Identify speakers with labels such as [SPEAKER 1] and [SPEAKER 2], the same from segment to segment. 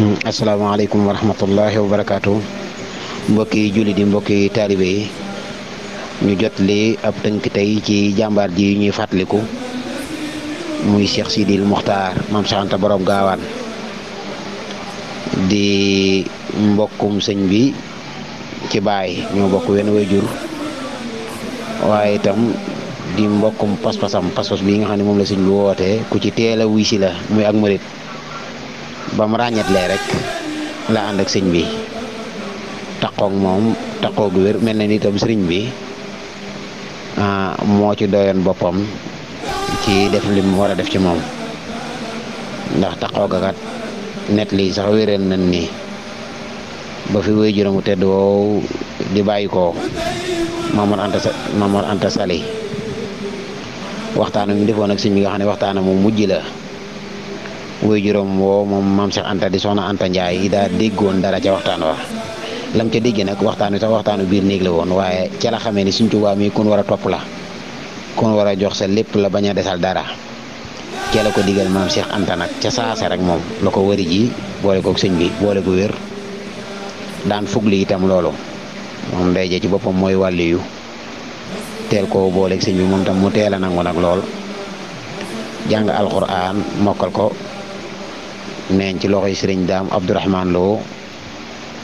[SPEAKER 1] asalaamaaleykum wa rahmatullahi wa barakaatu. Mbokki jullit yi mbokki taalibe yi ñu jot li ab tënk tey ci jàmbaar ji ñuy fàttaliku muy Cheikh Sidil Muxtaar Maam Cheikh Anta Borom Gaawaan di mbokkum sëñ bi ci baay ñoo bokk wenn waajur waaye itam di mbokkum pas-pas bi nga xam ne moom la sëñ bi wootee ku ci teel a wuy si la muy ak murit ba mu ràññetlee rek la ànd ak sëñ bi taqoog moom taqoog wér mel na ni itam sëriñ bi moo ci doyoon boppam ci def li mu war a def ci moom ndax taqoog kat net lii sax wéral nañ ni ba fi wéy juróomu tedd woow di bàyyi ko Mamoor Anta Sali waxtaan mi defoon ak sëñ bi nga xam ne waxtaan mu mujj la wéy juróom woo moom Maam Cheikh Anta di soxna Anta Ndiaye daa déggoon dara ca waxtaan wa lam ca dégg nag waxtaan wi sax waxtaanu biir néeg la woon waaye ca la xamee ni Sëñ Tuubaa mi kun war a topp la kun war a jox sa lépp la bañ a desal dara ca la ko digal Maam Cheikh Anta nag ca saase rek moom la ko wëri ji boole kook sëñ bi boole ko wér daan fugli itam loolu moom day je ci boppam mooy wàlliyu teel koo booleeg sëñ bi moom tam mu teel a nangu nag lool jàng alxuraan mokkal ko neen ci loxoy sëriñ daam Abdourahman Lo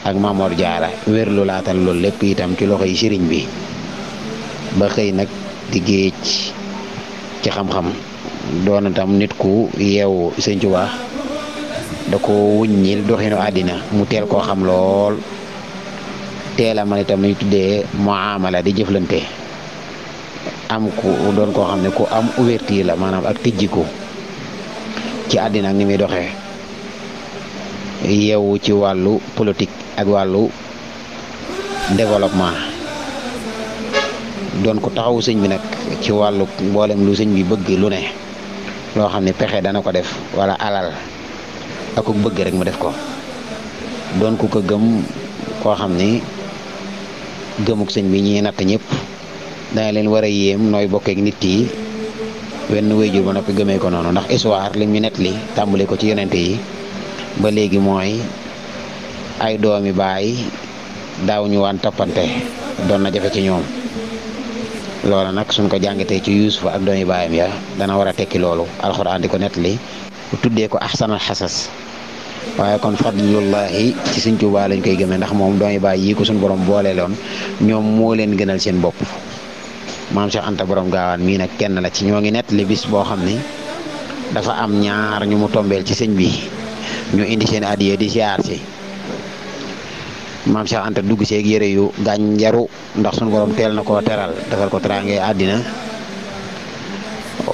[SPEAKER 1] ak Mamor Jaara wér lu laatal loolu lépp itam ci loxoy sëriñ bi ba xëy nag di géej ci xam-xam doon itam nit ku yeewu sëñ Tuubaa da ko wuññil doxinu àddina mu teel koo xam lool teel a man itam nañu tuddee muamala di jëflante am ku doon koo xam ne ku am ouverture la maanaam ak tijjiku ci àddina ak ni muy doxee yeewu ci wàllu politique ak wàllu développement doon ko taxawu sëñ bi nag ci wàllu mboolem lu sëñ bi bëgg lu ne loo xam ne pexe dana ko def wala alal ak ku bëgg rek mu def ko doon ku ko gëm koo xam ni gëmuk sëñ bi ñi natt ñëpp dana leen war a yéem nooy bokkeek nit yi wenn wéyjur ba noppi gëmee ko noonu ndax histoire lim ñu nett li tàmbale ko ci yonente yi ba léegi mooy ay doomi baay daaw ñu waan toppante doon na jafe ci ñoom loola nag suñ ko jàngatee ci Yuusufa ak doomi baayam ya dana war a tekki loolu alxuraan di ko nett li tuddee ko ahsanal xasas waaye kon fadlullahi ci Sëñ Tuubaa lañ koy gëmee ndax moom doomi baay yi ko suñ borom boole loon ñoom moo leen gënal seen bopp Maam Cheikh Anta Borom Gaawaan mii nag kenn la ci ñoo ngi nett li bis boo xam ni dafa am ñaar ñu mu tombeel ci sëñ bi ñu indi seen adiya di siyaar si Maam Cheikh Anta dugg seeg yëre yu gànjaru ndax suñu borom teel na koo teral defal ko teraange àddina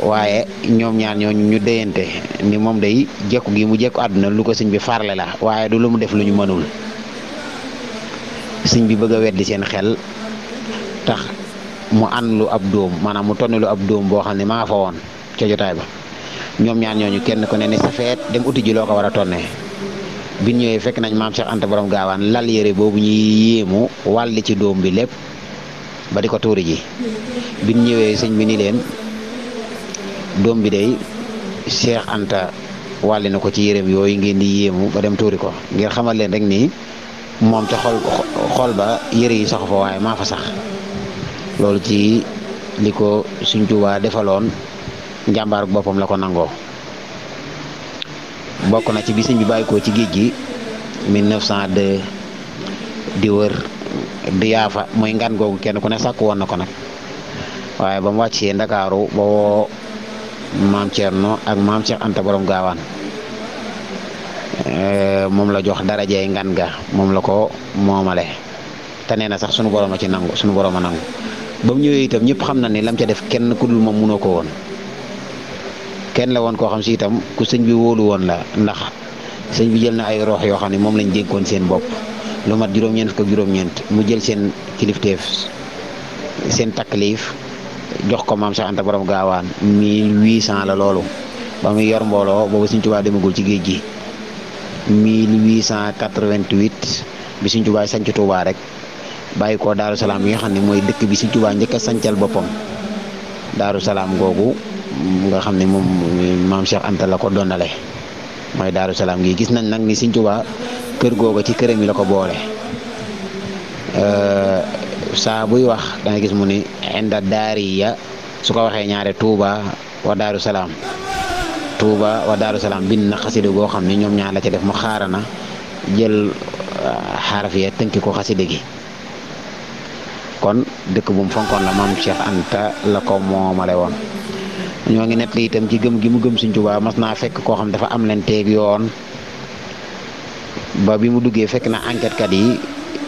[SPEAKER 1] waaye ñoom ñaar ñooñu ñu déyante ni moom day jekku gi mu jekku àdduna lu ko sëñ bi farle la waaye du lu mu def lu ñu mënul sëñ bi bëgg a weddi seen xel tax mu ànd lu ab dóom maanaam mu tonni lu ab dóom boo xam ne maa nga fa woon ca jotaay ba ñoom ñaar ñooñu kenn ku ne ni safeet dem uti ji loo ko war a tonnee bi ñëwee fekk nañ Maam Cheikh Anta Borom Gaawaan lal yére boobu ñuy yéemu wàlli ci dóom bi lépp ba di ko tuuri ji bi ñëwee sëñ bi ni leen doom bi day Cheikh Anta wàlli na ko ci yéreem yooyu ngeen di yéemu ba dem tuuri ko ngir xamal leen rek ni moom ca xol ba yére yi saxu fa waaye maa fa sax loolu ci li ko Sëñ Tuubaa defaloon njàmbaar boppam la ko nangoo bokk na ci bi sëñ bi bàyyi ko ci géej gi 1902 di wër di yaafa mooy ngan googu kenn ku ne sàkk woon na ko nag waaye ba mu wàccee Ndakaaru ba woo Maam Cerno ak Maam Cheikh Anta Borom Gaawaan moom la jox darajey ngan ga moom la ko moomale te nee na sax sunu borom a ci nangu sunu borom a nangu ba mu ñëwee itam ñëpp xam na ni lam ca def kenn ku dul moom mënoo ko woon kenn la woon koo xam si itam ku sëñ bi wóolu woon la ndax sëñ bi jël na ay roox yoo xam ne moom lañ dénkoon seen bopp lu mat juróom-ñeent fukk ak juróom-ñeent mu jël seen kilifteef seen taklif jox ko Maam Cheikh Anta Borom Gaawaan 1800 la loolu ba muy yor mbooloo boobu Sëñ Tuubaa demagul ci géej gi 1888 bi Sëñ Tuubaa sanc Tuubaa rek bàyyi ko Daaru Salaam yi nga xam ne mooy dëkk bi Sëñ Tuubaa njëkk a sancal boppam Daaru Salaam googu nga xam ne moom Maam Cheikh Anta la ko donnale mooy Daaru Salaam gi. Gis nañ nag ni Sëñ Tuubaa kër googa ci këram yi la ko boole. saa buy wax da nga gis mu ni inda daariya su ko waxee ñaare Touba wa Daaru Salaam. Touba wa Daaru Salaam bind na xasida goo xam ne ñoom ñaar la ca def mu xaarana jël xaraf ya tënki ko xasida gi. kon dëkk bu mu fonkoon la maam Cheikh Anta la ko moomale woon. ñoo ngi nett li itam ci gëm gi mu gëm Sëñ Tuubaa mas naa fekk koo xam dafa am leen teeg yoon ba bi mu duggee fekk na enquête kat yi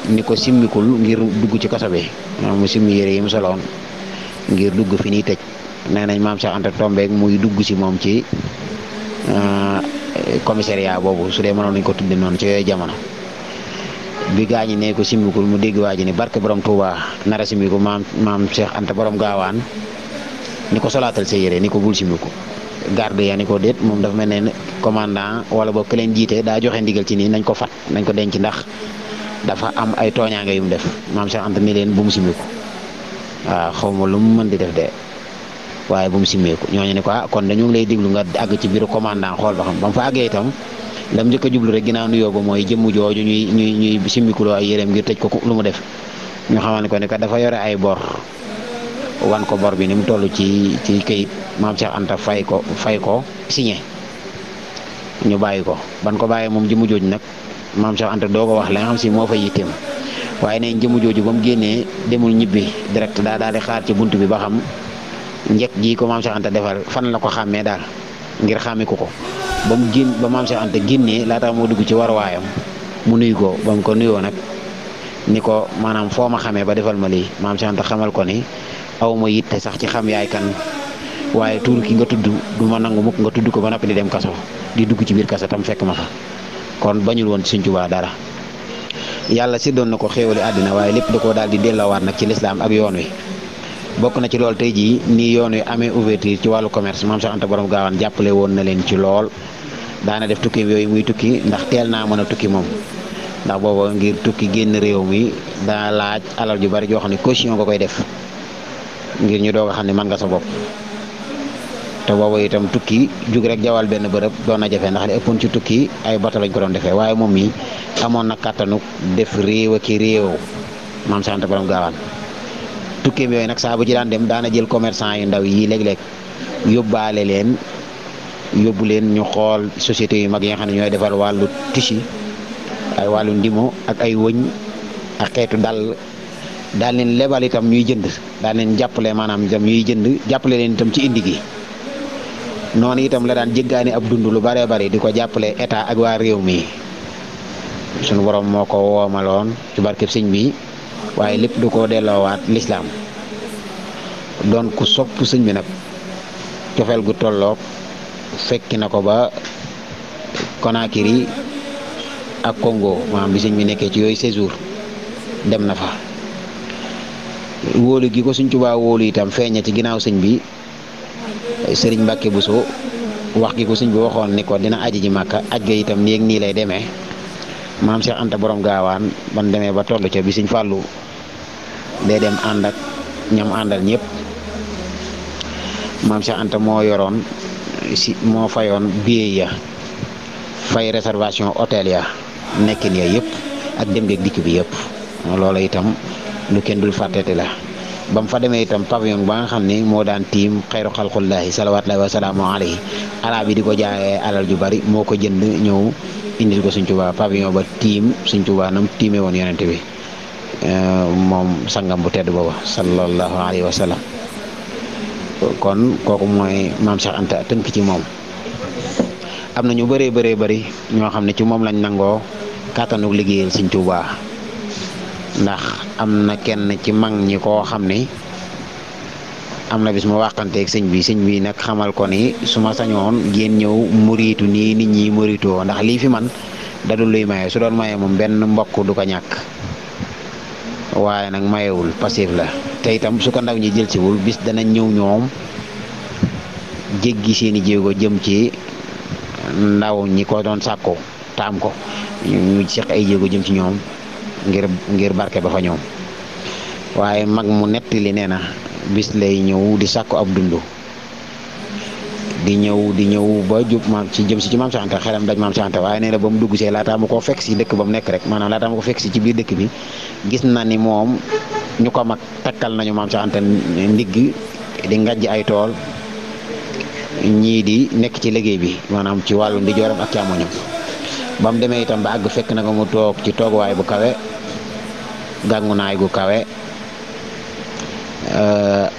[SPEAKER 1] ni ko simmikul ngir dugg ci kaso bi mu simmi yére yi mu soloon ngir dugg fi ñuy tëj. nee nañ maam Cheikh Anta tombeek muy dugg si moom ci commissariat boobu su dee mënoon nañ ko tudde noonu ci yooyu jamono. bi gaañi ne ko simmikul mu dégg waa ji ni barke borom Touba nara simmiku maam Cheikh Anta borom gaawaan ni ko solaatal sa yére ni ko bul simiku. garde ya ni ko déet moom dafa mel ne commandant wala boog ka leen jiite daa joxe ndigal ci nii nañ ko fat nañ ko denc ndax dafa am ay tooñaange yu mu def. maam Cheikh Anta ni leen bu mu simiku. waaw xaw ma lu mu mën di def de waaye bu mu simmeeku. ñooñu ne ko kon dañu ngi lay diglu nga àgg ci biiru commandant xool ba xam. ba mu fa àggee itam lam njëkk a jublu rek ginnaaw nuyoo ba mooy jëmm jooju ñuy simmikuloo ay yéreem ngir tëj ko lu mu def. ñu xamal ne ko ne dafa yore ay bor wan ko bor bi ni mu toll ci këyit. maam Cheikh Anta fay ko signé ñu bàyyi ko. ban ko bàyyee moom jëmm jooju nag maam Cheikh Anta doo ko wax la nga xam si moo fa yitteem. waaye neen jëmm jooju ba mu génnee demul ñibbi direct daal di xaar ci bunt bi ba xam njëkk ji ko maam Cheikh Anta defal fan la ko xàmmee daal ngir xàmmiku ko. ba maam Cheikh Anta génnee laata moo dugg ci waruwaayam mu nuyu ko. ba mu ko nuyoo nag ni ko maanaam foo ma xamee ba defal ma lii. maam Cheikh Anta xamal ko ni aw ma yitte sax ci xam yaay kan waaye tuur ki nga tudd du ma nangu mukk nga tudd ko ba noppi di dem kaso di dugg ci biir kaso tam fekk ma fa. kon bañul woon ci Sëñ Tuubaa dara. yàlla séddoon na ko xéewali àddina waaye lépp da koo daal di delloowaat nag ci lislaam ak yoon wi. bokk na ci loolu tey jii nii yoon wi amee ouverture ci wàllu commerce maam Cheikh Anta borom gaawaan jàppale woon na leen ci lool. daana def tukki yooyu muy tukki ndax teel naa mën a tukki moom ndax booba ngir tukki génn réew mi daa laaj alal ju bari joo xam ne caution nga koy def ngir ñu doog a xam ne mën nga sa bopp. te booba itam tukki jug rek jawal benn bërëb doon na jafe ndax li ëppoon ci tukki ay bato lañ ko doon defee waaye moom mi amoon na kàttanu def réew ak réew maam Cheikh Anta borom gaawaan. tukkeem yooyu nag saa bu ci daan dem daana jël commerçant yu ndaw yi léeg-léeg yóbbaale leen yóbbu leen ñu xool société yu mag yi nga xam ne ñooy defar wàllu tissu ay wàllu ndimo ak ay wëñ ak xeetu daal leen lebal itam ñuy jënd daal leen jàppale maanaam itam ñuy jënd jàppale leen itam ci indi gi. noonu itam la daan jéggaani ab dund lu baree bari di ko jàppale état ak waa réew mi. sunu borom moo ko woomaloon ci barkeb sëñ bi waaye lépp du ko delloowaat lislaam. doon ku sopp sëñ bi nag cofeel gu tolloog fekki na ko ba Conakry ak Congo maanaam bi sëñ bi nekkee ci yooyu séjour dem na fa. wóolu gi ko Sëñ Tuubaa wóolu itam feeña ci ginnaaw sëñ bi Sëriñ Mbàkke Buso wax gi ko sëñ bi waxoon ni ko dina aji ji Màkka aj ga itam nii ak nii lay demee. maam Cheikh Anta borom gaawaan ban demee ba toll ca bi Sëñ Fàllu day dem ànd ak ñam àndal ñëpp maam Cheikh Anta moo yoroon moo fayoon billet ya fay réservation hôtel ya nekkin ya yëpp ak dem geeg dikk bi yëpp. loola itam lu kenn dul fàttete la. ba mu fa demee itam pavillon ba nga xam ne moo daan tiim xayru xalqullaahi salawaatullaahi wa salaamu alayhi alaa bi di ko jaayee alal ju bari moo ko jënd ñëw indil ko Sëñ Tuubaa pavillon ba tiim Sëñ Tuubaa nam tiimee woon yonent bi moom sangam bu tedd booba sallallahu alayhi wa sallam. kon kooku mooy maam Cheikh Anta tënk ci moom. am na ñu bëree bëri ñoo xam ne ci moom lañ nangoo kàttanug liggéeyal Sëñ Tuubaa ndax am na kenn ci mag ñi koo xam ni am na bis mu waxanteeg sëñ bi nag xamal ko ni su ma sañoon ngeen ñëw muriitu nii nit ñi muritoo ndax lii fi man dadul luy maye su doon maye moom benn mbokk du ko ñàkk waaye nag mayewul passif la. te itam su ko ndaw ñi jël siwul bis danañ ñëw ñoom jéggi seeni jéego jëm ci ndaw ñi ko doon sàkko taam ko ñu seq ay jéego jëm ci ñoom ngir barke ba fa ñoom. waaye mag mu nettali nee na bis lay ñëw di sàkku ab dund di ñëw ba jub maam ci jëm si ci maam Cheikh Anta xelam daj maam Cheikh Anta waaye nee na ba mu dugg see laataa mu koo fekk si dëkk ba mu nekk rek maanaam laataa mu ko fekk si ci biir dëkk bi gis na ni moom ñu ko mag takkal nañu maam Cheikh Anta ndigg di ngajj ay tool ñii di nekk ci liggéey bi maanaam ci wàllu ndijooram ak càmmoñam ba mu demee itam ba àgg fekk na ko mu toog ci tooguwaay bu kawe gàngunaay gu kawe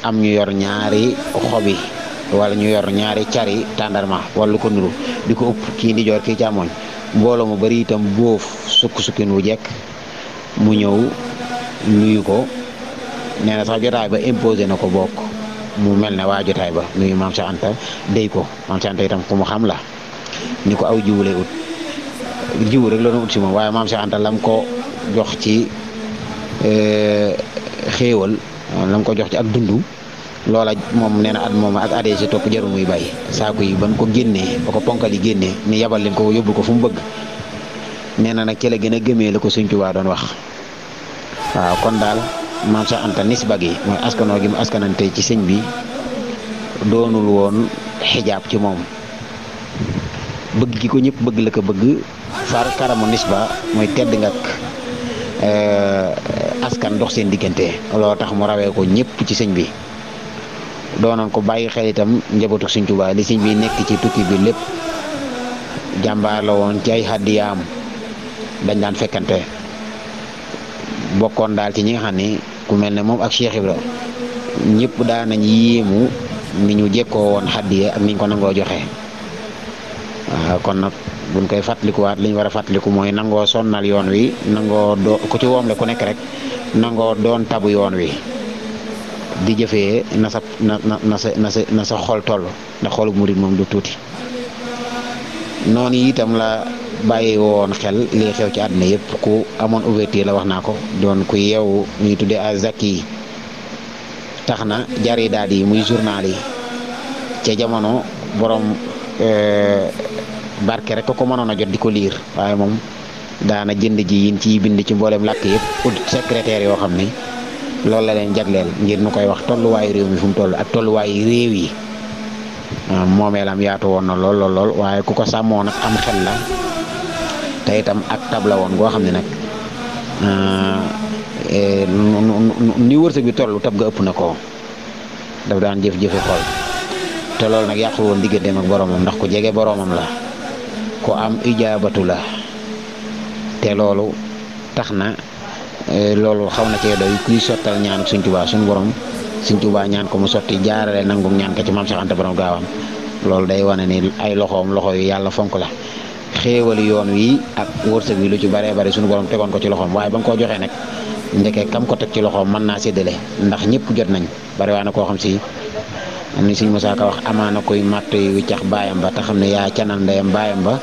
[SPEAKER 1] am ñu yor ñaari xobi wala ñu yor ñaari cari tàndarma wala lu ko nuru di ko ëpp kii ndijoor kii càmmoñ mbooloo mu bari itam boof sukkin wu jekk mu ñëw nuyu ko nee na sax jotaay ba imposé na ko bokk mu mel ne waa jotaay ba nuyu maam Cheikh Anta déy ko maam Cheikh Anta itam ku mu xam la ni ko aw jiwu lay ut jiwu rek la doon ut si moom waaye maam Cheikh Anta lam ko jox ci xéewal lam ko jox ci ak dundu loola moom nee na at moom ak adee si topp jaru muy bàyyi saako yi ban ko génnee ba ko ponkal yi génnee ni yabal leen ko yóbbu ko fu mu bëgg nee na nag ci la gën a gëmee la ko Sëñ Tuubaa doon wax waaw kon daal maam Cheikh Anta nisba gi mooy askanoo gi mu askanante ci sëñ bi doonul woon xijaab ci moom bëgg gi ko ñëpp bëgg la ko bëgg far karamu nisba mooy tedd nga askan dox seen diggante loolu tax mu rawee ko ñëpp ci sëñ bi doonoon ko bàyyi xel itam njabootu Sëñ Tuubaa li sëñ bi nekk ci tukki bi lépp jàmbaar la woon ci ay hadiyaam dañ daan fekkante bokkoon daal ci ñi nga xam ne ku mel ne moom ak Cheikh Ibra ñëpp daan nañ yéemu ni ñu jekkoo woon hadiya ak niñ ko nangoo joxe waaw kon nag buñ koy fàttalikuwaat li ñu war a fàttaliku mooy nangoo sonnal yoon wi nangoo ku ci woom le ku nekk rek nangoo doon tabu yoon wi di jëfee na sa xol toll ndax xolu murid moom du tuuti noonu itam la bàyyi woon xel li xew ci àdduna yëpp ku amoon ouverture la wax naa ko doon ku yeewu ñuy tuddee a zaki tax na jaridaat yi muy journal yi ca jamono borom barke rek ko mënoon a jot di ko liir waaye moom daana jënd ji yin ci bind ci mboolem làkk yëpp ut secrétaire yoo xam ne loolu la leen jagleel ngir nu koy wax tolluwaayu réew mi fu mu toll ak tolluwaayu réew yi moomeelam yaatu woon na lool waaye ku ko sàmmoo nag am xel la te itam ak tab la woon goo xam ne nag ni wërsëg bi toll tab ga ëpp na ko daf daan jëf-jëfe xool te loolu nag yàqul woon digganteem ak boromam ndax ku jege boromam la ku am ijaabatu la te loolu tax na loolu xaw na cee doy kuy sottal ñaan Sëñ Tuubaa suñu borom Sëñ Tuubaa ñaan ko mu sotti jaarale nangum ñaan ko ci maam Cheikh Anta borom gaawam loolu day wane ni ay loxoom loxo yu yàlla fonk la xéewali yoon wi ak wërsëg wi lu ci baree bari suñu borom tegoon ko ci loxoom waaye ba nga koo joxee nag ndeke kam ko teg ci loxoom mën naa séddale ndax ñëpp jot nañ bari waa na koo xam si am ni Sëñ Musaa Ka wax amaana koy màtt yu cax baayam ba te xam ne yaa canal ndeyam baayam ba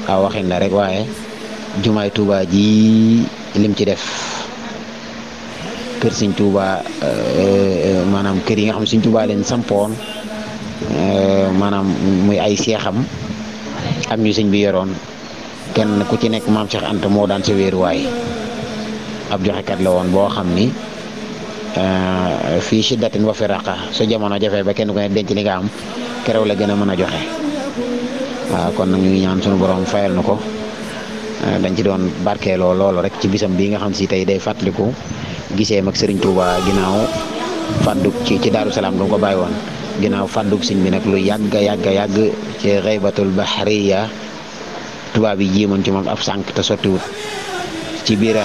[SPEAKER 1] waaw waxin la rek waaye jumaay Tuubaa ji lim ci def kër Sëñ Tuubaa maanaam kër yi nga xam Sëñ Tuubaa leen sampoon maanaam muy ay seexam am ñu sëñ bi yoroon kenn ku ci nekk maam Cheikh Anta moo daan sa wéeruwaay ab joxekat la woon boo xam ni fii shiddatin wa firaqa su jamono jafe ba kenn ku ne denc li nga am kerew la gën a mën a joxe waaw kon nag ñu ngi ñaan sunu borom fayal na ko dañ ci doon barkeeloo loolu rek ci bisam bii nga xam si tey day fàttaliku gisee mag Serigne Touba ginnaaw fàdduk ci Daaru Salaam nga ko bàyyi woon ginnaaw fàdduk sëñ bi nag lu yàgg ci Ghaybatul Bahriya tubaab yi jéemoon ci moom ab sànq te sottiwut ci biir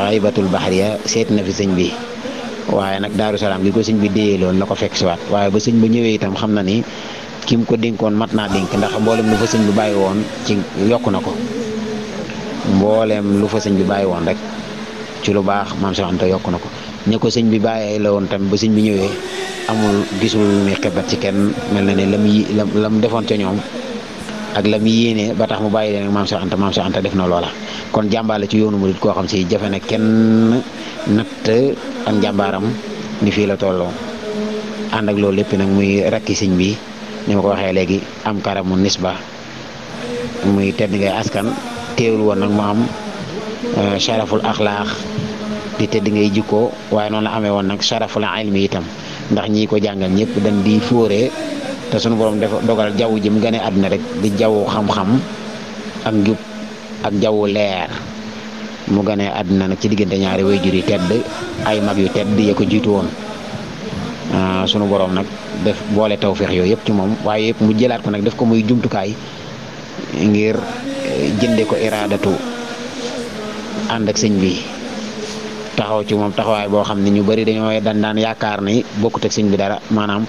[SPEAKER 1] Ghaybatul Bahriya seet na fi sëñ bi waaye nag Daaru Salaam gi ko sëñ bi déyee loon la ko fekk si waat waaye ba sëñ ba ñëwee itam xam na ni kim ko dénkoon mat naa dénk ndax mboolem lu fa sëñ bi bàyyi woon ci yokku na ko mboolem lu fa sëñ bi bàyyi woon rek ci lu baax maam Cheikh Anta yokku na ko ña ko sëñ bi bàyyee la woon tamit ba sëñ bi ñëwee amul gisul muy xebat ci kenn mel na ne lam defoon ca ñoom ak lam yéene ba tax mu bàyyi leen ak maam Cheikh Anta def na loola kon jàmbaar la ci yoonu murid koo xam si jafe na kenn natt ak njàmbaaram ni fii la tolloo ànd ak loolu lépp nag muy rakki sëñ bi ni ma ko waxee léegi am karamu nisba muy tedd ngay askan teewul woon nag mu am sharaful axlaax di tedd ngay jikko waaye noonu la amee woon nag sharaful ilmi itam ndax ñi ko jàngal ñëpp dañ di fóore te sunu borom dafa dogal jaww ji mu gane àdduna rek di jaww xam-xam ak njub ak jaww leer mu gane àdduna nag ci diggante ñaari wayjur yi tedd ay mag yu tedd ya ko jiitu woon sunu borom nag def boole tawfeex yooyu yëpp ci moom waaye yëpp mu jëlaat ko nag def ko muy jumtukaay ngir jënde ko iraadatu ànd ak sëñ bi taxaw ci moom taxawaay boo xam ne ñu bari dañoo daan yaakaar ni bokkut ak sëñ bi dara maanaam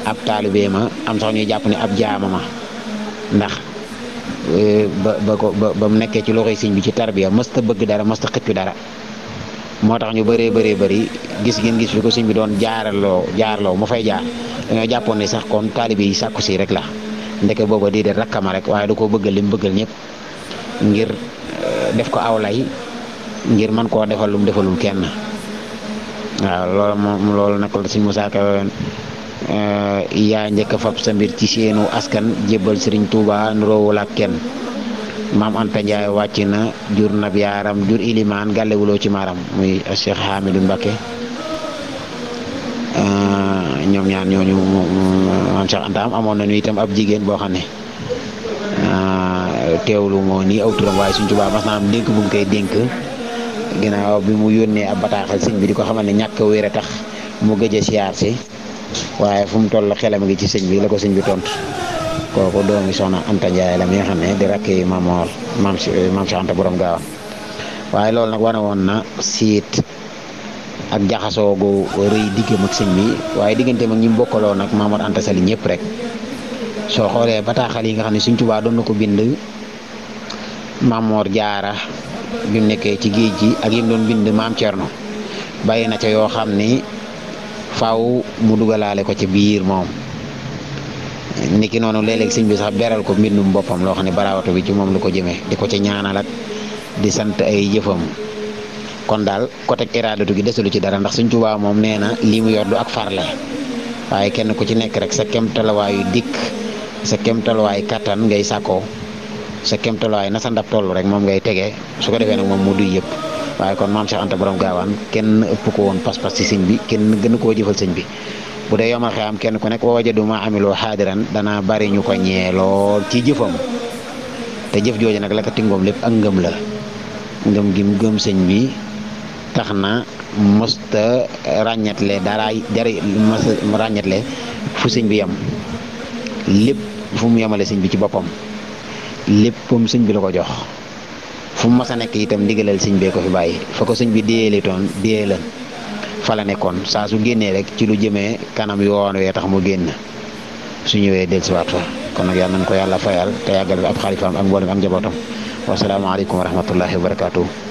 [SPEAKER 1] ab taalibe ma am sax ñuy jàpp ne ab jaama ma ndax ba mu nekkee ci loxoy sëñ bi ci tarbiya mësta bëgg dara mësta xëccu dara moo tax ñu bëree gis fi ko sëñ bi doon jaarloo mu fay jaar dañoo jàppoon ne sax kon taalibe yi sàkku si rek la ndeke booba di rakkama rek waaye da koo bëggal li mu bëggal ñëpp ngir def ko aw lay ngir man koo defal lu mu defalul kenn waaw loolu nag la sëñ Musaa Ka yaa njëkk a fab sa mbir ci seenu askan jébbal Sëriñ Tuuba nuroowul ak kenn maam Anta Njaay wàcc na jur nab yaaram jur ilimaan gàllewuloo ci maaram muy Cheikh Hamidou Mbacké ñoom ñaan ñooñu maam Cheikh Anta amoon nañu itam ab jigéen boo xam ne teewlu moo nii aw turam waaye Sëriñ Tuuba mas naa am dénk bu mu koy dénk ginnaaw bi mu yónnee ab bataaxal sëñ bi di ko xamal ne ñàkk wér a tax mu gëj a siyaar si waaye fu mu toll xelam ngi ci sëñ bi la ko sëñ bi tontu kooku doomi soxna Anta Njaay la mi nga xam ne di rakk maam Cheikh Anta borom Gaawaan waaye loolu nag wane woon na siit ak jaxasoo gu rëy diggam ak sëñ bi waaye digganteem ak ñi mu bokkaloo nag Maamor Anta Sali ñëpp rek soo xoolee bataaxal yi nga xam ne Sëñ Tuubaa doon na ko bind Maamor Jaara bi mu nekkee ci géej gi ak yim doon bind maam Cerno bàyyi na ca yoo xam ni faaw mu dugalaale ko ci biir moom niki noonu léeg-léeg sëñ bi sax beral ko mbindum boppam loo xam ne baraawatu bi ci moom lu ko jëmee di ko ci ñaanal ak di sant ay jëfam kon daal côté iraadatu gi desalu ci dara ndax Sëñ Tuubaa moom nee na lii mu yor du ak farle waaye kenn ku ci nekk rek sa kemtalawaayu dikk sa kemtalawaayu kattan ngay sàkkoo sa kemtalwaay na sa ndab toll rek moom ngay tegee su ko defee nag moom mu duy yëpp waaye kon maam Cheikh Anta borom Gaawaan kenn ëpp ko woon pas-pas ci sëñ bi kenn gën koo jëfal sëñ bi bu dee yomal xiyam kenn ku nekk wa wajadu ma amiloo xaadiran dana bari ñu ko ñee lool ci jëfam te jëf jooju nag la ko tingoom lépp ak ngëm la ngëm gi mu gëm sëñ bi tax na mosta ràññatle dara mosta ràññatle fu sëñ bi yem lépp fu mu yemale sëñ bi ci boppam léppam sëñ bi la ko jox fu mu mas a nekk itam ndigalal sëñ bee ko fi bàyyi fa ko sëñ bi déyale toon déye lan fa la nekkoon saa su génnee rek ci lu jëmee kanam yoon wee tax mu génn su ñëwee dellusiwaat fa kon nag yàlla nañ ko yàlla fayal te yàggal ab xalifaam ak mboolem ak njabootam wasalaamaaleykum wa rahmatullahi wa barakaatu.